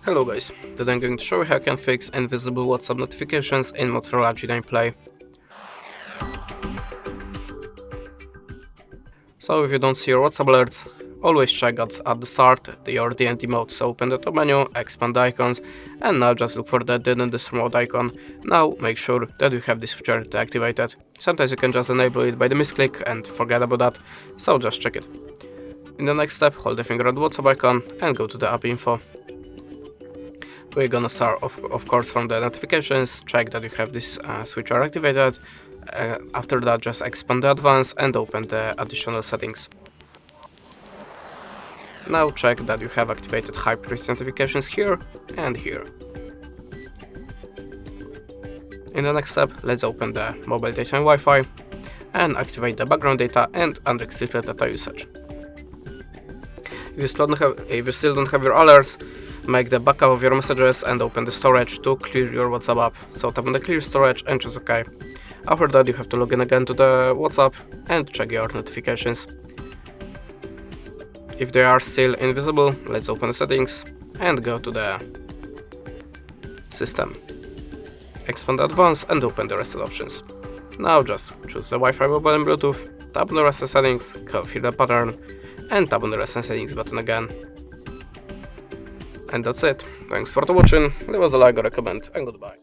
Hello guys, today I'm going to show you how you can fix invisible WhatsApp notifications in Motorola G9 Play. So if you don't see your WhatsApp alerts, always check out at the start your DND mode. So open the top menu, expand the icons, and now just look for the DND mode icon. Now make sure that you have this feature deactivated. Sometimes you can just enable it by the misclick and forget about that, so just check it. In the next step, hold the finger on the WhatsApp icon and go to the app info. We're gonna start of course from the notifications, check that you have this switcher activated. After that, just expand the advanced and open the additional settings. Now check that you have activated high priority notifications here and here. In the next step, let's open the mobile data and Wi-Fi and activate the background data and unrestricted data usage. If you still don't have your alerts, make the backup of your messages and open the storage to clear your WhatsApp app. So tap on the clear storage and choose OK. After that, you have to log in again to the WhatsApp and check your notifications. If they are still invisible, let's open the settings and go to the system. Expand advanced and open the rest of the options. Now just choose the Wi-Fi, mobile and Bluetooth, tap on the rest of the settings, confirm the pattern, and tap on the rest of the settings button again. And that's it. Thanks for watching, leave us a like or a comment, and goodbye.